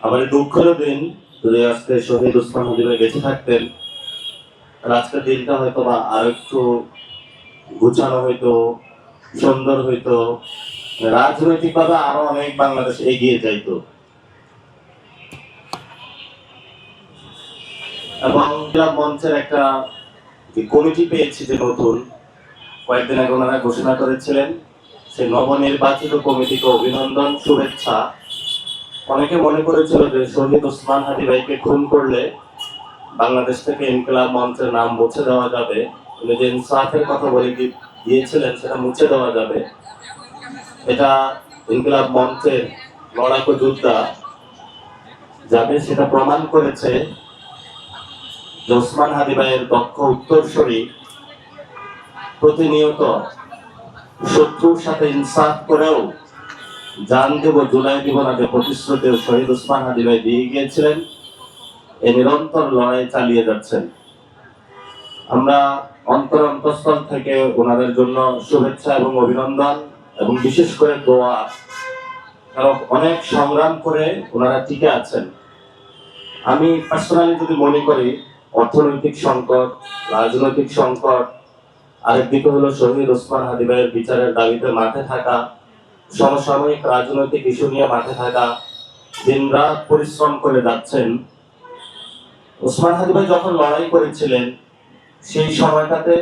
আমার দুঃখের দিন যদি আজকে শহীদ ওসমান হাদি ভাই বেঁচে থাকতেন, আর আজকের দিনটা হয়তো বা আর একটু গুছানো হইতো, সুন্দর হইতো, রাজনৈতিক ভাবে আরো অনেক বাংলাদেশ এগিয়ে যাইতো। এবং মঞ্চের একটা কমিটি পেয়েছি যে নতুন কয়েকদিন আগে ওনারা ঘোষণা করেছিলেন, সেই নবনির্বাচিত কমিটিকে অভিনন্দন, শুভেচ্ছা। অনেকে মনে করেছিল যে শহীদ ওসমান হাদি ভাইকে খুন করলে বাংলাদেশ থেকে ইনকিলাব মঞ্চের নাম মুছে দেওয়া যাবে, উনি যে ইনসাফের কথা বলে দিয়েছিলেন সেটা মুছে দেওয়া যাবে। এটা ইনকিলাব মঞ্চের লড়াকু যোদ্ধা যাবে সেটা প্রমাণ করেছে যে ওসমান হাদি ভাইয়ের দক্ষ উত্তরসূরি প্রতিনিয়ত শত্রুর সাথে ইনসাফ করেও জান দেব জুলাই দিব না যে প্রতিশ্রুতি শহীদ ওসমান হাদি ভাই দিয়ে গিয়েছিলেন, এই নিরন্তর লড়াই চালিয়ে যাচ্ছেন। আমরা অন্তরস্থল থেকে ওনাদের জন্য শুভেচ্ছা এবং অভিনন্দন এবং বিশেষ করে দোয়া, কারণ অনেক সংগ্রাম করে ওনারা টিকে আছেন। আমি পার্সোনালি যদি মনে করি অর্থনৈতিক সংকট, রাজনৈতিক সংকট, আরেকদিকে হলো শহীদ ওসমান হাদি ভাইয়ের বিচারের দাবিতে মাঠে থাকা, সমসাময়িক রাজনৈতিক ইস্যু নিয়ে মাঠে থাকা, দিনরাত পরিশ্রম করে যাচ্ছেন। ওসমান হাদি ভাই যখন লড়াই করেছিলেন সেই সময়টাতে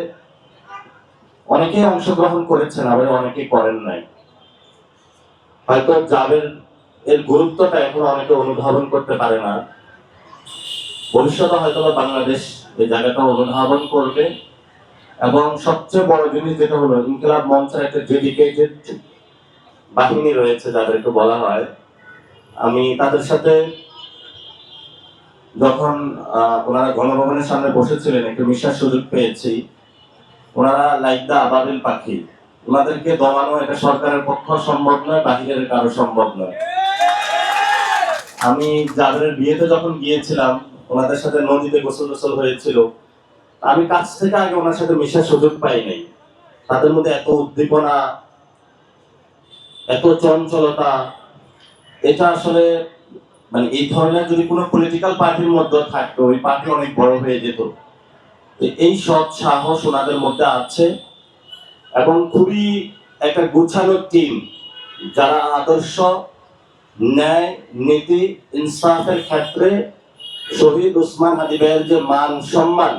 অনেকেই অংশগ্রহণ করেছেন, আবার অনেকে করেন নাই। হয়তো জাবের এর গুরুত্বটা এখন অনেকে অনুধাবন করতে পারে না। ভবিষ্যতে হয়তো বাংলাদেশ এই জায়গাটা অনুধাবন করবে। এবং সবচেয়ে বড় জিনিস যেটা হলো ইনকিলাব মঞ্চের একটা ডেডিকেটেড বাহিনী রয়েছে যাদেরকে বলা হয়। আমি তাদের সাথে যখন ওনারা গণভবনের সামনে বসেছিলেন একটু মিশার সুযোগ পেয়েছি। ওনারা লাইক দা আবাবিল পাখি, ওনাদেরকে দমানো এটা সরকারের পক্ষ সম্ভব নয়, বাহিরের কারো সম্ভব নয়। আমি যাদের বিয়েতে যখন গিয়েছিলাম ওনাদের সাথে নদীতে গোসল হয়েছিল, আমি কাছ থেকে আগে ওনার সাথে মেশার সুযোগ পাই নাই। তাদের মধ্যে এত উদ্দীপনা, এত চঞ্চলতা, এটা আসলে মানে এই ধরনের যদি কোনো পলিটিক্যাল পার্টির মধ্যে থাকতো ওই পার্টি অনেক বড় হয়ে যেত। এই সৎ সাহস ওনাদের মধ্যে আছে এবং খুবই একটা গুছানো টিম, যারা আদর্শ, ন্যায়, নীতি, ইনসাফের ক্ষেত্রে শহীদ ওসমান হাদি ভাইয়ের যে মান সম্মান,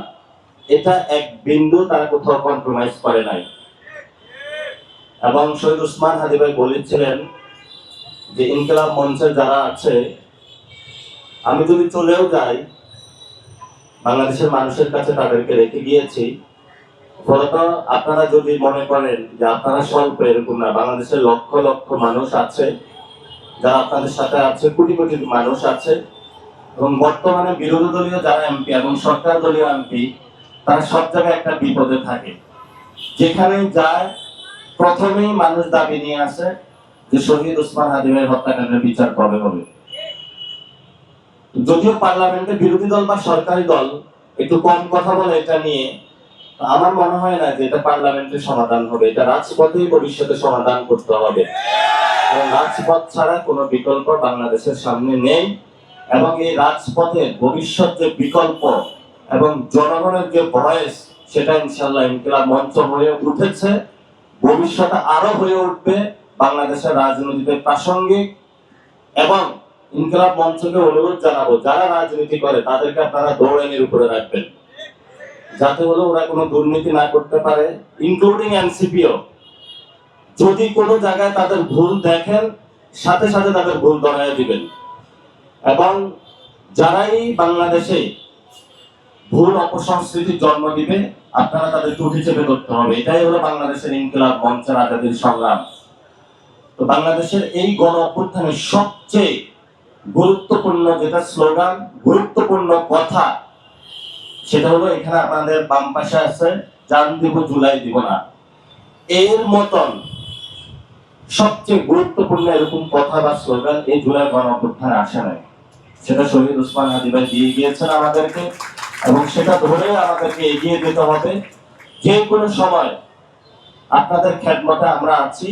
এটা এক বিন্দু তারা কোথাও কম্প্রোমাইজ করে নাই। এবং শহীদ ওসমান হাদি ভাই বলেছিলেন যে ইনকিলাব মঞ্চের যারা আছে, আমি যদি চলেও যাই বাংলাদেশের মানুষের কাছে তাদেরকে রেখে গিয়েছি। ফলত আপনারা যদি মনে করেন যে আপনারা স্বল্প, এরকম না, বাংলাদেশের লক্ষ লক্ষ মানুষ আছে যারা আপনাদের সাথে আছে, কোটি কোটি মানুষ আছে। এবং বর্তমানে বিরোধী দলীয় যারা এমপি এবং সরকার দলীয় এমপি, তারা সব জায়গায় একটা বিপদে থাকে। যেখানে যায় প্রথমেই মানুষ দাবি নিয়ে আসে যে শহীদ ওসমান হাদি ভাইয়ের হত্যাকাণ্ডের বিচার কবে হবে। যদিও পার্লামেন্টে বিরোধী দল বা সরকারি দল একটু কম কথা বলে এটা নিয়ে, আমার মনে হয় না যে এটা পার্লামেন্টে সমাধান হবে। এটা রাজপথেই ভবিষ্যতে সমাধান করতে হবে, কারণ রাজপথ ছাড়া কোনো বিকল্প বাংলাদেশের সামনে নেই। এবং এই রাজপথের ভবিষ্যৎ যে বিকল্প এবং জনগণের যে ভয়েস, সেটা ইনশাআল্লাহ ইনকিলাব মঞ্চ হয়ে উঠেছে, ভবিষ্যতে আরো হয়ে উঠবে বাংলাদেশের রাজনীতিতে প্রাসঙ্গিক। এবং ইনকিলাব মঞ্চকে অনুরোধ জানাবো, যারা রাজনীতি করে তাদেরকে আপনারা দৌড়ানির উপরে রাখবেন, যাতে হলো ওরা কোনো দুর্নীতি না করতে পারে, ইনক্লুডিং এনসিপিও। যদি কোনো জায়গায় তাদের ভুল দেখেন, সাথে সাথে তাদের ভুল ধরায় দিবেন। এবং যারাই বাংলাদেশে ভুল অপসংস্কৃতির জন্ম দিবে, আপনারা তাদের টুটি চেপে ধরতে হবে। এটাই হলো বাংলাদেশের ইনকিলাব মঞ্চের আজাদির সংগ্রাম। তো বাংলাদেশের এই গণ অভ্যুত্থানের সবচেয়ে গুরুত্বপূর্ণ যেটা স্লোগান, গুরুত্বপূর্ণ কথা, সেটা হলো এখানে আপনাদের বাম পাশে আছে, জান দিব জুলাই দিব না। এর মতন সবচেয়ে গুরুত্বপূর্ণ এরকম কথা বা স্লোগান এই জুলাই গণ অভ্যুত্থানে আসে নাই। সেটা শহীদ ওসমান হাদি ভাই দিয়ে গিয়েছেন আমাদেরকে, এবং সেটা ধরে আমাদেরকে এগিয়ে যেতে হবে। যে কোনো সময় আপনাদের খেদমতে আমরা আছি।